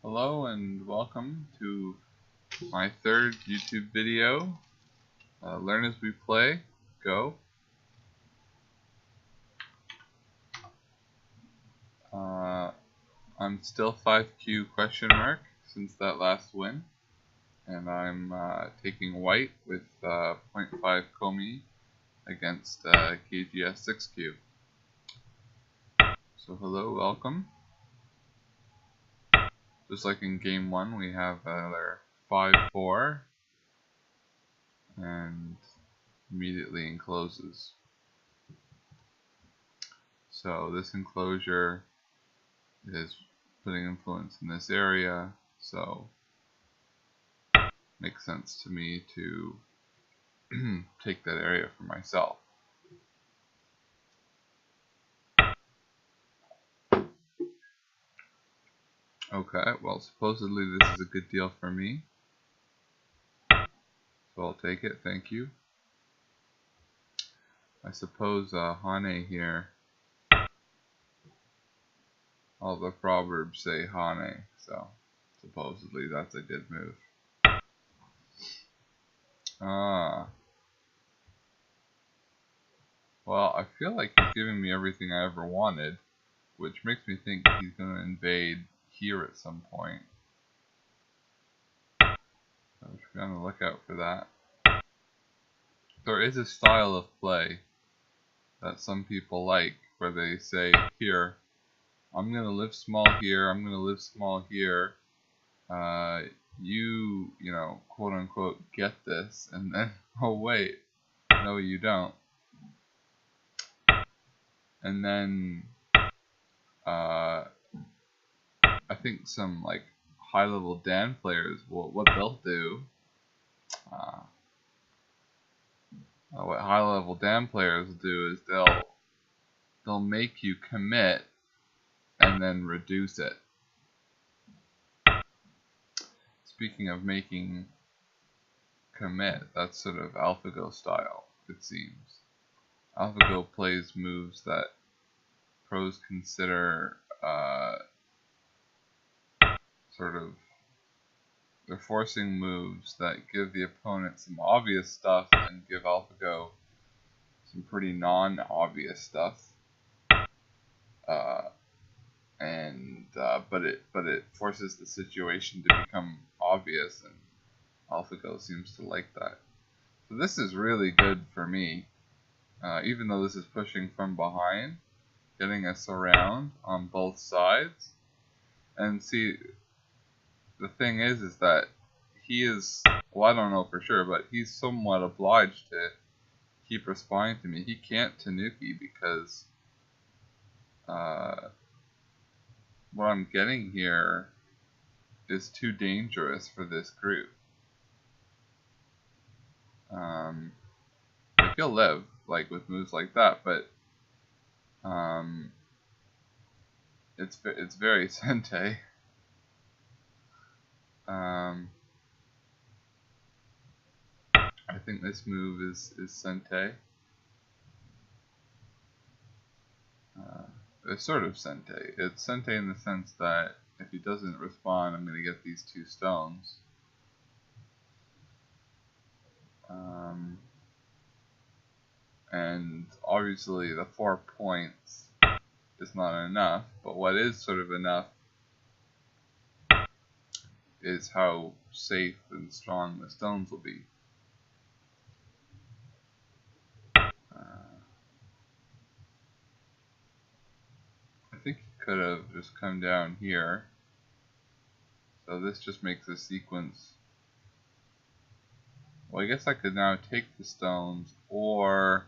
Hello and welcome to my third YouTube video. Learn as we play. Go. I'm still 5Q question mark since that last win, and I'm taking white with 0.5 Komi against KGS 6Q. So hello, welcome. Just like in game 1, we have another 5-4 and immediately encloses. So this enclosure is putting influence in this area, so makes sense to me to take that area for myself. Okay, well supposedly this is a good deal for me, so I'll take it, thank you. I suppose Hane here, all the proverbs say Hane, so supposedly that's a good move. Well, I feel like he's giving me everything I ever wanted, which makes me think he's going to invade here at some point. So we should be on the lookout for that. There is a style of play that some people like, where they say, here, I'm going to live small here, I'm going to live small here, you know, quote unquote, get this, and then, oh wait, no you don't. And then, I think some, like, high-level Dan players, what they'll do, what high-level Dan players do is they'll make you commit and then reduce it. Speaking of making commit, that's sort of AlphaGo style, it seems. AlphaGo plays moves that pros consider they're forcing moves that give the opponent some obvious stuff and give AlphaGo some pretty non-obvious stuff. But it forces the situation to become obvious, and AlphaGo seems to like that. So this is really good for me, even though this is pushing from behind, getting us around on both sides. And see, the thing is that he is, well, I don't know for sure, but he's somewhat obliged to keep responding to me. He can't Tanuki because what I'm getting here is too dangerous for this group. Like, he'll live, like, with moves like that, but it's very Sente. I think this move is Sente. It's sort of Sente. It's Sente in the sense that if he doesn't respond, I'm going to get these 2 stones. And obviously the 4 points is not enough, but what is sort of enough is how safe and strong the stones will be. I think he could have just come down here. So this just makes a sequence. Well, I guess I could now take the stones, or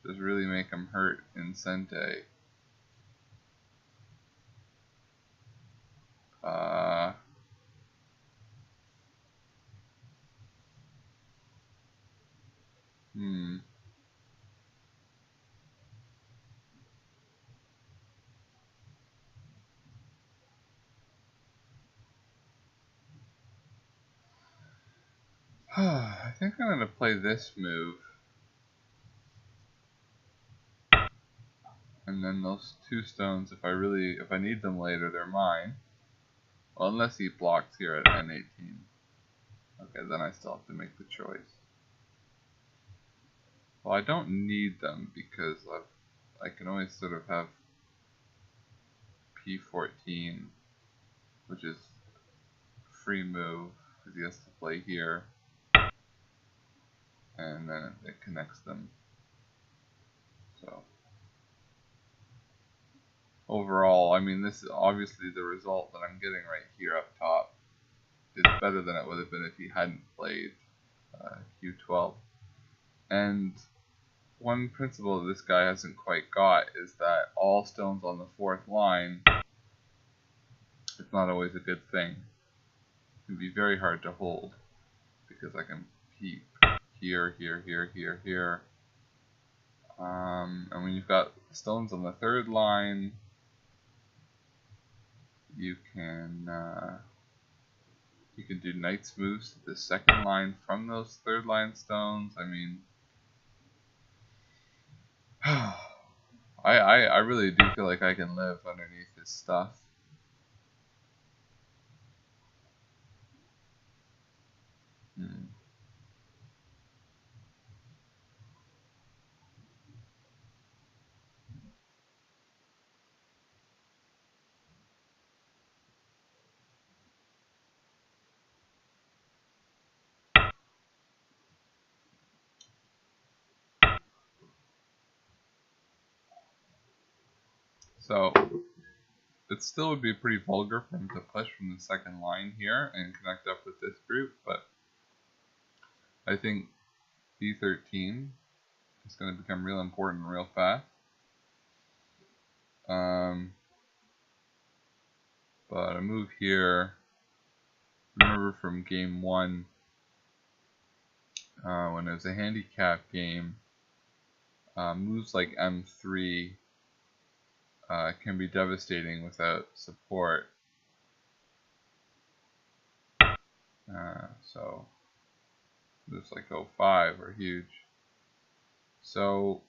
just really make him hurt in Sente. I think I'm going to play this move And then those 2 stones, if I need them later, they're mine. Well, unless he blocks here at N18. Okay, then I still have to make the choice. Well, I don't need them because I can always sort of have P14, which is free move, because he has to play here. And then it connects them. So overall, I mean, this is obviously the result that I'm getting right here up top is better than it would have been if he hadn't played Q12. And one principle that this guy hasn't quite got is that all stones on the 4th line is not always a good thing. It can be very hard to hold because I can peep here, here, here, here, here. And when you've got stones on the 3rd line, you can do knight's moves to the 2nd line from those 3rd line stones. I mean, I really do feel like I can live underneath this stuff. So it still would be pretty vulgar for him to push from the 2nd line here and connect up with this group, but I think B13 is going to become real important real fast. But a move here, remember from game 1, when it was a handicap game, moves like M3 can be devastating without support. So moves like O5 are huge. So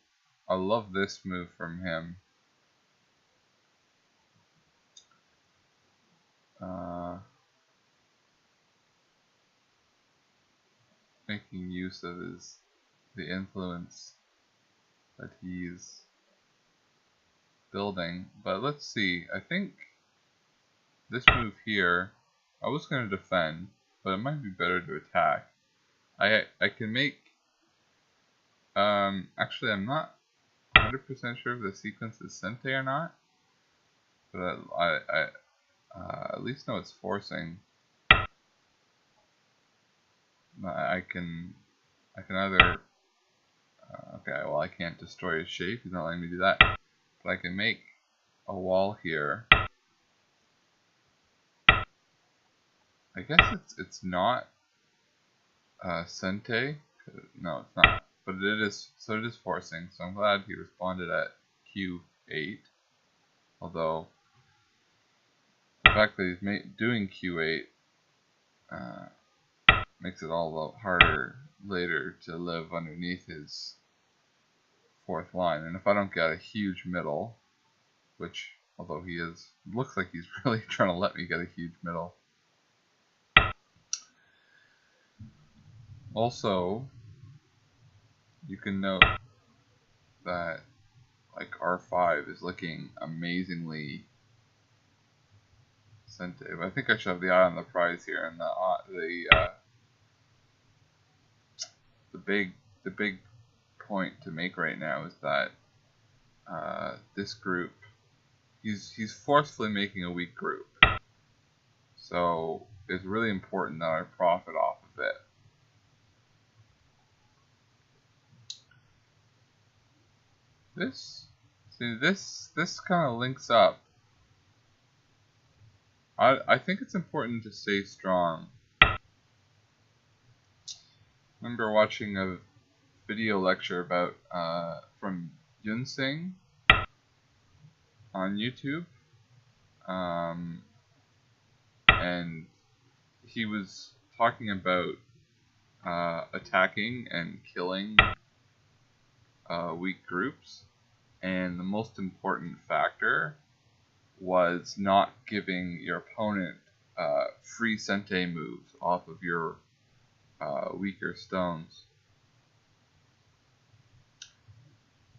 I love this move from him. Making use of the influence that he's building. But let's see, I think this move here, I was going to defend, but it might be better to attack. I can make, actually I'm not 100% sure if the sequence is Sente or not, but I at least know it's forcing. I can either, okay, well I can't destroy his shape, he's not letting me do that, but I can make a wall here. I guess it's not Sente. No, it's not. But it is, so it is forcing. So I'm glad he responded at Q8. Although the fact that he's doing Q8 makes it all a lot harder later to live underneath his 4th line. And if I don't get a huge middle, which although he is, looks like he's really trying to let me get a huge middle. Also, you can note that like R5 is looking amazingly sensitive. I think I should have the eye on the prize here, and the big point to make right now is that this group, he's forcefully making a weak group, so it's really important that I profit off of it. This kind of links up. I think it's important to stay strong. I remember watching a video lecture about from Yun Sing on YouTube, and he was talking about attacking and killing weak groups, and the most important factor was not giving your opponent free Sente moves off of your weaker stones.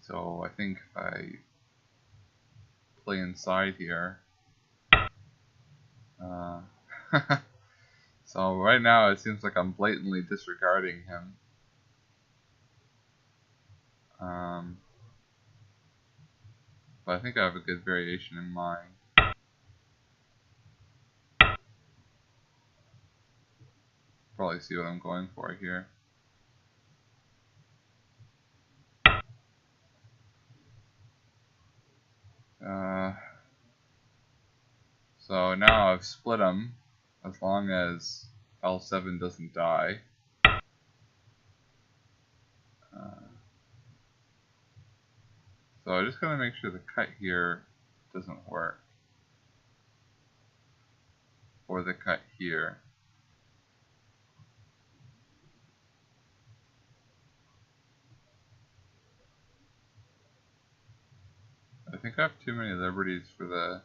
So I think if I play inside here, so right now it seems like I'm blatantly disregarding him. But I think I have a good variation in mind. Probably see what I'm going for here. So now I've split them as long as L7 doesn't die. So I just gotta make sure the cut here doesn't work. Or the cut here. I think I have too many liberties for the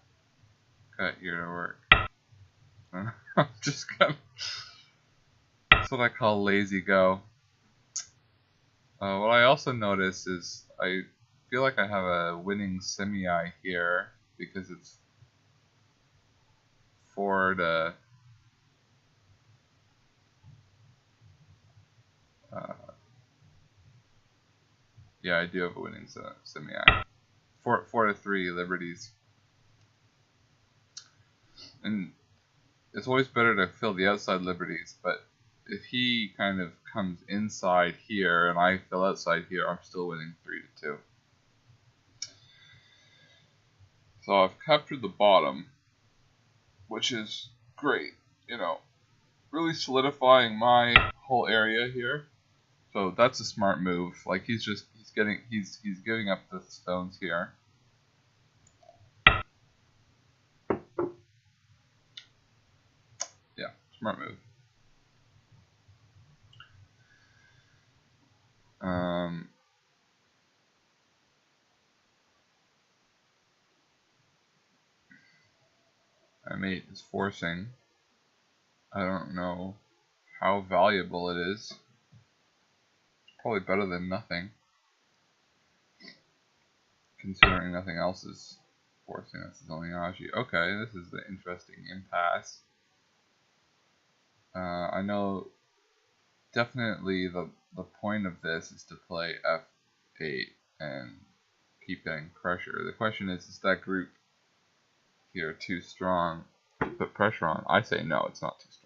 cut here to work. I'm just gonna... That's what I call lazy go. What I also notice is I feel like I have a winning semi-eye here because it's 4 to... yeah, I do have a winning semi-eye. 4 to 3 liberties. And it's always better to fill the outside liberties, but if he kind of comes inside here and I fill outside here, I'm still winning 3 to 2. So I've captured the bottom, which is great, you know, really solidifying my whole area here. So that's a smart move. Like he's giving up the stones here. Yeah, smart move. My mate is forcing. I don't know how valuable it is. Probably better than nothing, considering nothing else is forcing. That's his only Aji. Okay, this is the interesting impasse. I know definitely the point of this is to play f8 and keep getting pressure. The question is that group here too strong to put pressure on? I say no, it's not too strong.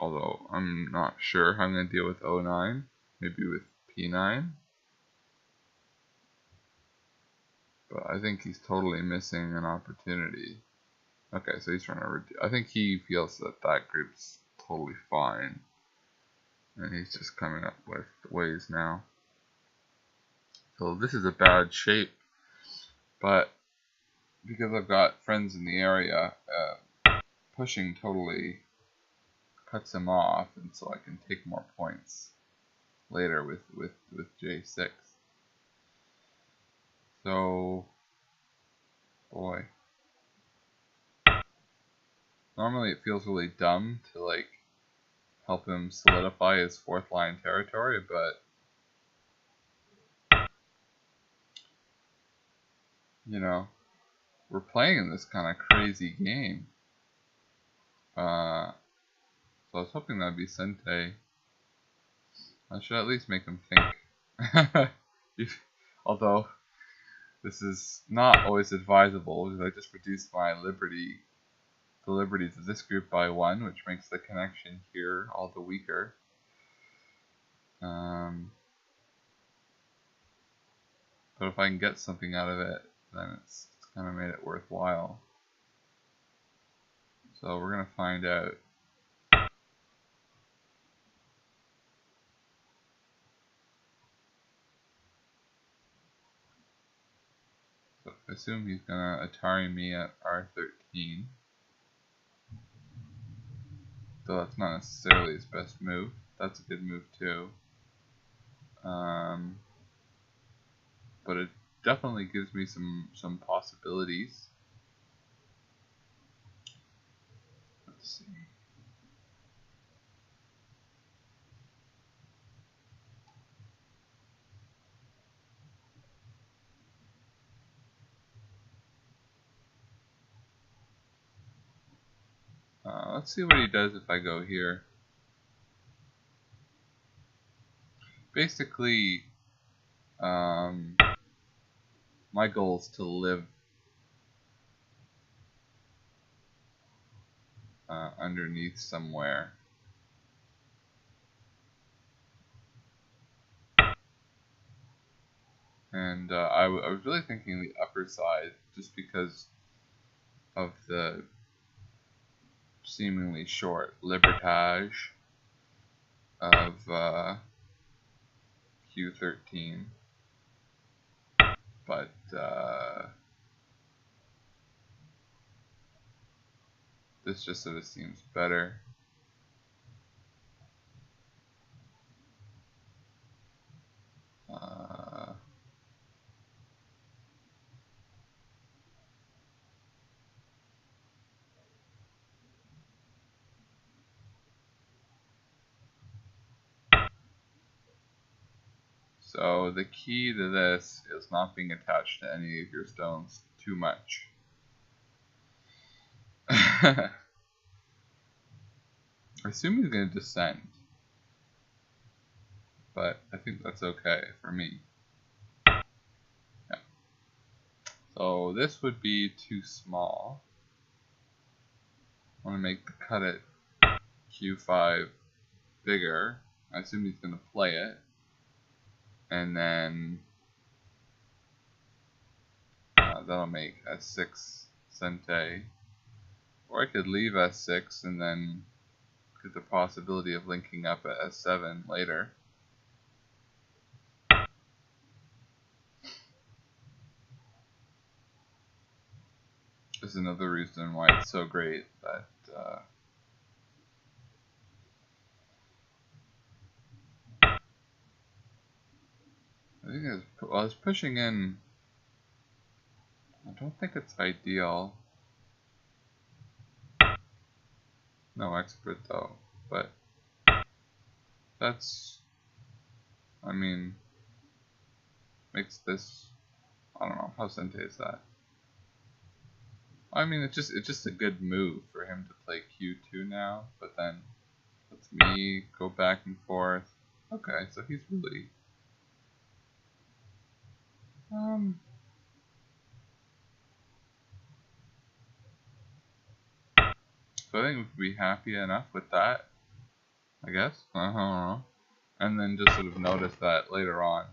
Although I'm not sure how I'm going to deal with O9, maybe with P9. But I think he's totally missing an opportunity. Okay, so he's trying to I think he feels that that group's totally fine. And he's just coming up with ways now. So this is a bad shape. But because I've got friends in the area, pushing totally cuts him off. And so I can take more points later with J6. So, boy. Normally it feels really dumb to like help him solidify his 4th line territory, but you know, we're playing in this kind of crazy game. So I was hoping that'd be Sente. I should at least make him think. Although this is not always advisable because I just reduced my the liberties of this group by 1, which makes the connection here all the weaker. But if I can get something out of it, then it's kind of made it worthwhile. So we're going to find out. So I assume he's going to Atari me at R13. Though that's not necessarily his best move. That's a good move too. But it definitely gives me some possibilities. Let's see. Let's see what he does if I go here. Basically, my goal is to live underneath somewhere. And I was really thinking the upper side, just because of the seemingly short libertage of Q13. But this just sort of seems better. So the key to this is not being attached to any of your stones too much. I assume he's going to descend, but I think that's okay for me. Yeah. So this would be too small. I want to make the cut at Q5 bigger. I assume he's going to play it. And then that'll make S6 Sente. Or I could leave S6 and then get the possibility of linking up at S7 later. This is another reason why it's so great that I think I was pushing in. I don't think it's ideal. No expert though, but that's, I mean, makes this, I don't know, how Sente is that? I mean, it's just a good move for him to play Q2 now, but then lets me go back and forth. Okay, so he's really so I think we could be happy enough with that, I guess. I don't know. And then just sort of notice that later on,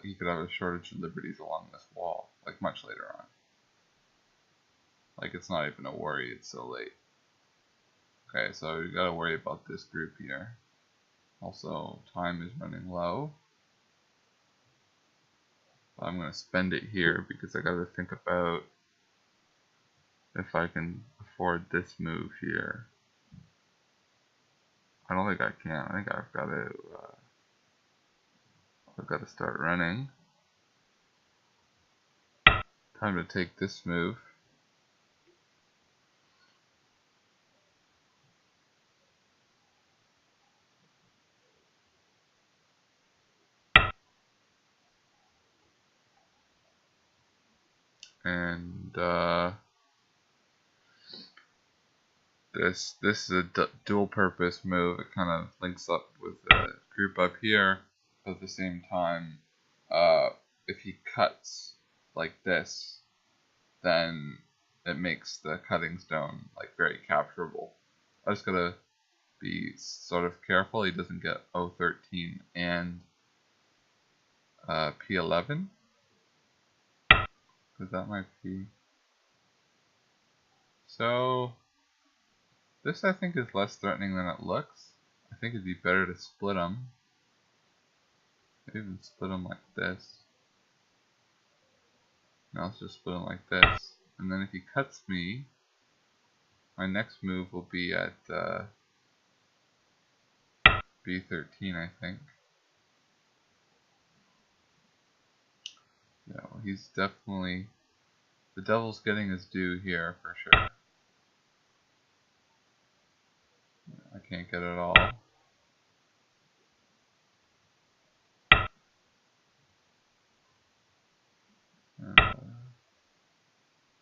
he could have a shortage of liberties along this wall, like much later on. Like it's not even a worry, it's so late. Okay, so we gotta worry about this group here. Also, time is running low. I'm gonna spend it here because I gotta think about if I can afford this move here. I don't think I can. I think I've got to start running. Time to take this move. And this is a dual purpose move. It kind of links up with the group up here, but at the same time, if he cuts like this, then it makes the cutting stone like very capturable. I just gotta be sort of careful he doesn't get O13 and P11, because that might be. So this I think is less threatening than it looks. I think it'd be better to split them. Maybe even split them like this. Now let's just split them like this. And then if he cuts me, my next move will be at b13, I think. Yeah, well, he's definitely, the devil's getting his due here for sure. I can't get it all.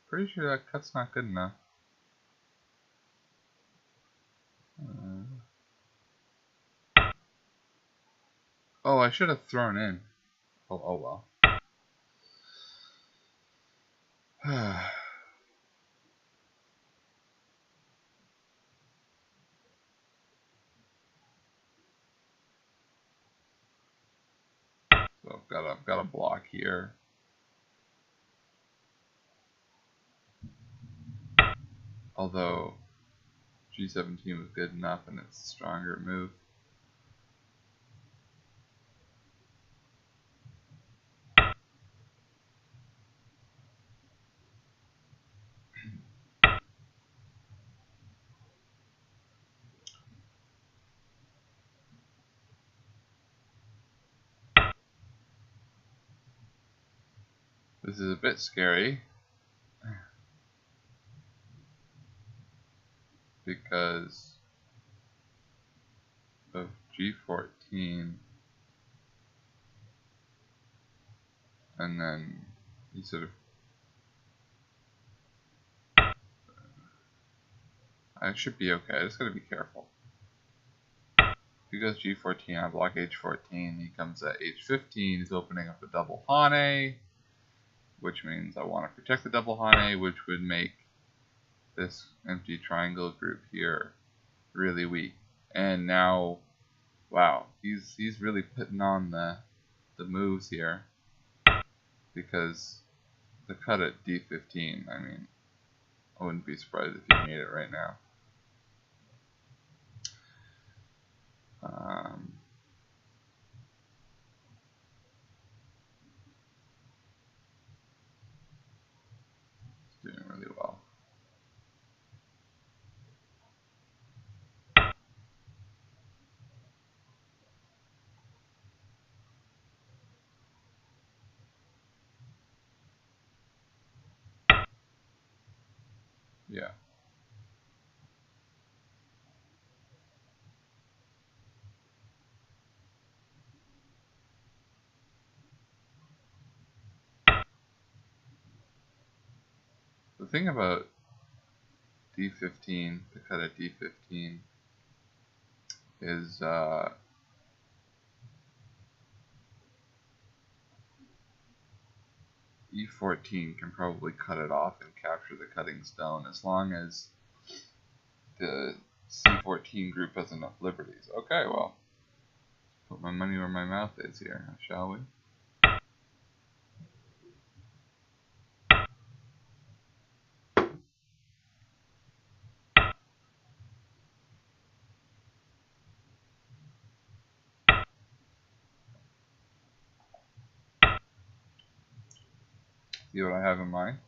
Pretty sure that cut's not good enough. Oh, I should have thrown in. Oh well. So I've got a block here. Although G17 was good enough and it's a stronger move. This is a bit scary because of G14, and then he sort of, I should be okay, I just gotta be careful. If he goes G14, I block H14, he comes at H15, he's opening up a double Hane, which means I want to protect the double Hane, which would make this empty triangle group here really weak. And now, wow, he's really putting on the moves here, because the cut at D15, I mean, I wouldn't be surprised if he made it right now. He's doing really well. Yeah. The thing about D15, the cut at D15, is E14 can probably cut it off and capture the cutting stone as long as the C14 group has enough liberties. Okay, well, put my money where my mouth is here, shall we? See what I have in mind?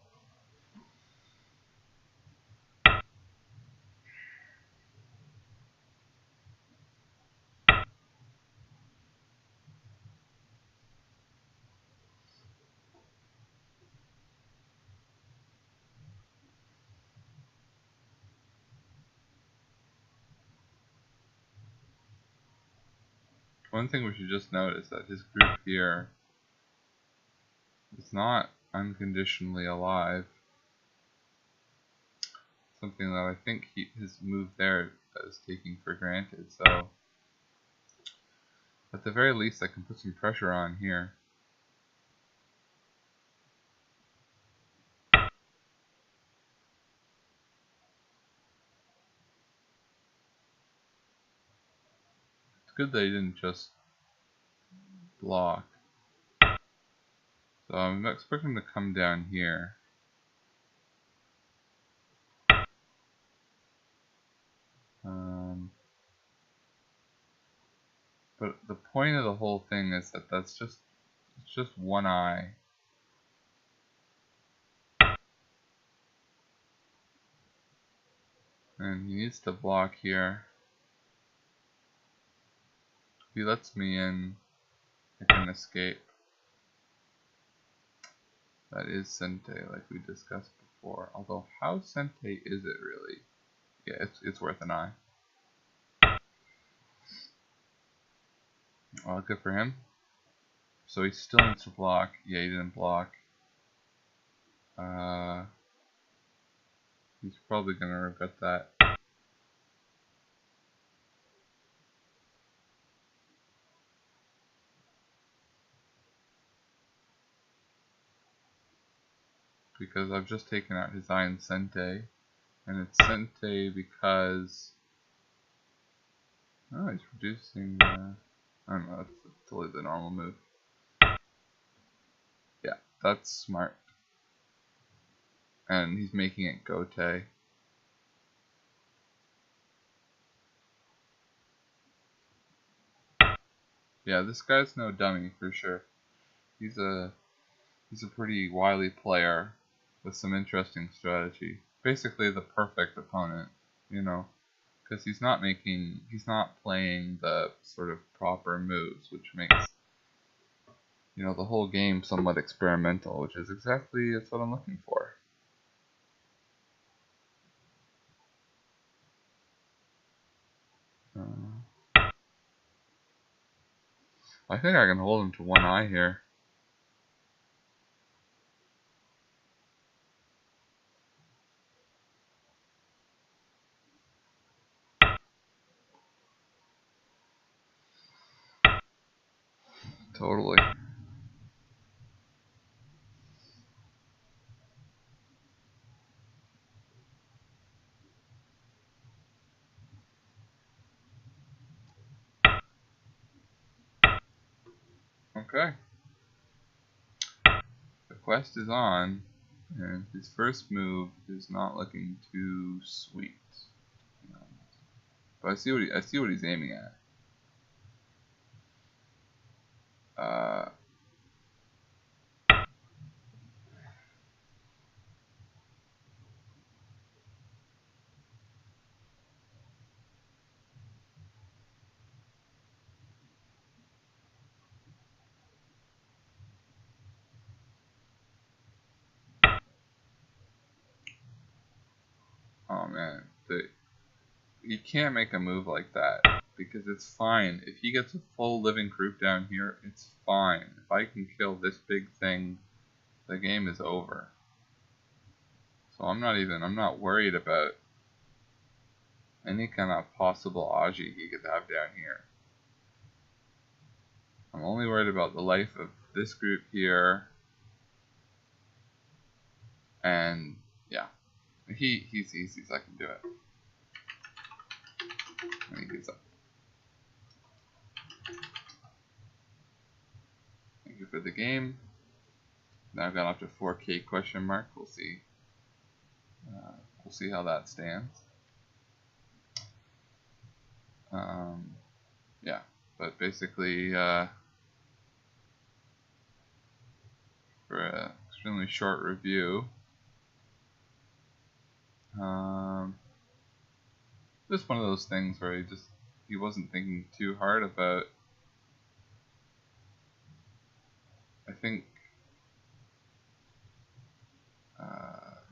One thing we should just note is that his group here is not unconditionally alive. Something that I think his move there is taking for granted, so at the very least I can put some pressure on here. It's good that he didn't just block. So I'm expecting him to come down here. But the point of the whole thing is that it's just one eye. And he needs to block here. If he lets me in, I can escape. That is Sente, like we discussed before. Although, how Sente is it really? Yeah, it's worth an eye. Well, good for him. So he still needs to block. Yeah, he didn't block. He's probably gonna regret that. Because I've just taken out his Iron Sente. And it's Sente because... Oh, he's reducing... I don't know, that's totally the normal move. Yeah, that's smart. And he's making it Gote. Yeah, this guy's no dummy for sure. He's a pretty wily player with some interesting strategy. Basically the perfect opponent, you know, because he's not playing the sort of proper moves, which makes, you know, the whole game somewhat experimental, which is exactly what I'm looking for. I think I can hold him to one eye here. Totally. Okay. The quest is on, and his first move is not looking too sweet. But I see what he's aiming at. Oh man, he can't make a move like that because it's fine. If he gets a full living group down here, it's fine. If I can kill this big thing, the game is over. So I'm not worried about any kind of possible Aji he could have down here. I'm only worried about the life of this group here. And yeah, he's easy, so I can do it. Let me do that. Thank you for the game. Now I've got up to 4K question mark. We'll see. We'll see how that stands. Yeah, but basically, for an extremely short review, just one of those things where he wasn't thinking too hard about. I think,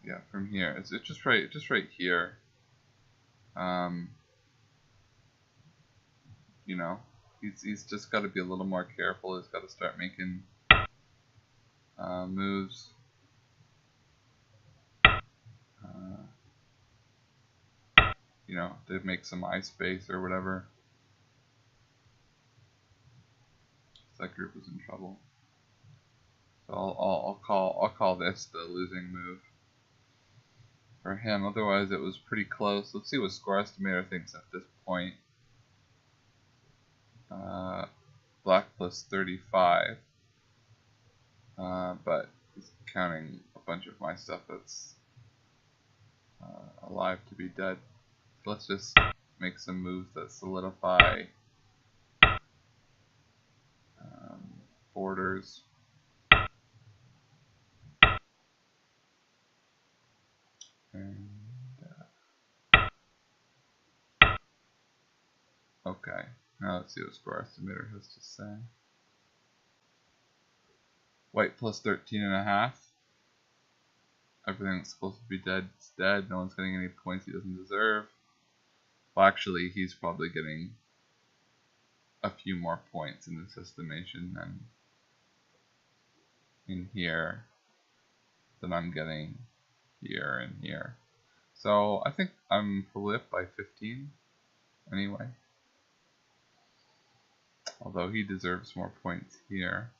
yeah, from here, it's just right here. You know, he's just got to be a little more careful. He's got to start making moves. You know, to make some eye space or whatever. That group was in trouble. So I'll call this the losing move for him. Otherwise, it was pretty close. Let's see what Score Estimator thinks at this point. Black plus 35. But he's counting a bunch of my stuff that's alive to be dead. So let's just make some moves that solidify borders. And Okay, now let's see what Score Estimator has to say. White plus 13.5. Everything that's supposed to be dead is dead. No one's getting any points he doesn't deserve. Well, actually, he's probably getting a few more points in this estimation than in here than I'm getting here and here. So I think I'm probably up by 15 anyway. Although he deserves more points here,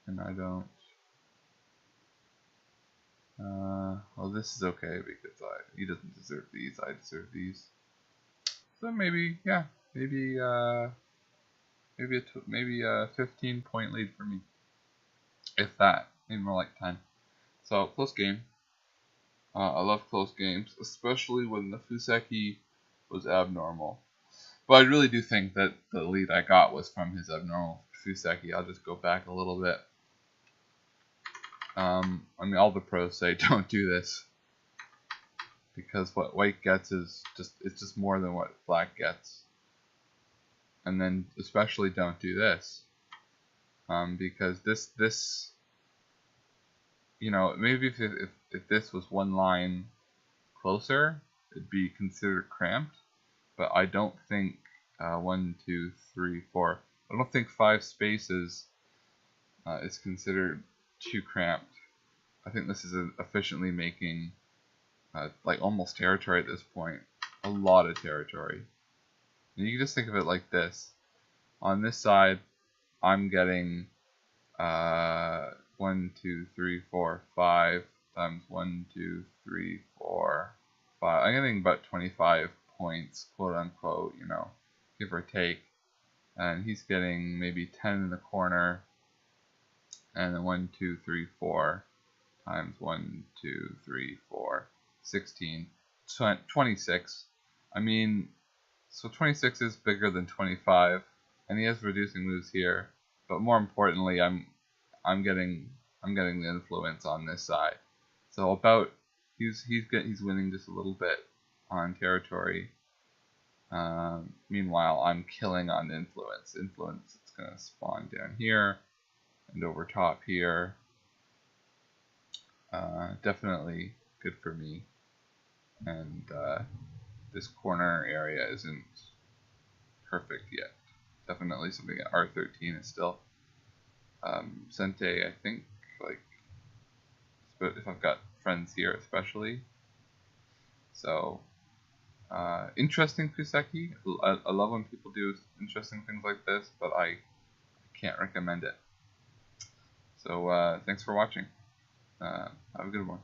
and I don't. Well, this is okay because he doesn't deserve these. I deserve these. So maybe, yeah, maybe a 15-point lead for me, if that. Maybe more like 10. So close game. I love close games, especially when the Fuseki was abnormal. But I really do think that the lead I got was from his abnormal Fuseki. I'll just go back a little bit. I mean, all the pros say don't do this, because what white gets is just more than what black gets. And then especially don't do this, because this you know, maybe if this was one line closer, it'd be considered cramped. But I don't think 1, 2, 3, 4. I don't think 5 spaces is considered too cramped. I think this is efficiently making like almost territory at this point. A lot of territory. And you can just think of it like this. On this side, I'm getting 1, 2, 3, 4, 5 times 1, 2, 3, 4, 5. I'm getting about 25 points, quote unquote, you know, give or take. And he's getting maybe 10 in the corner. And then 1, 2, 3, 4 times 1, 2, 3, 4, 16, 26. I mean, so 26 is bigger than 25, and he has reducing moves here. But more importantly, I'm getting the influence on this side. So about he's winning just a little bit on territory. Meanwhile, I'm killing on influence. Influence is gonna spawn down here and over top here. Definitely good for me. And this corner area isn't perfect yet. Definitely something at R13 is still. Sente, I think, like, but if I've got friends here especially. So, interesting Fuseki. I love when people do interesting things like this, but I can't recommend it. So, thanks for watching. Have a good one.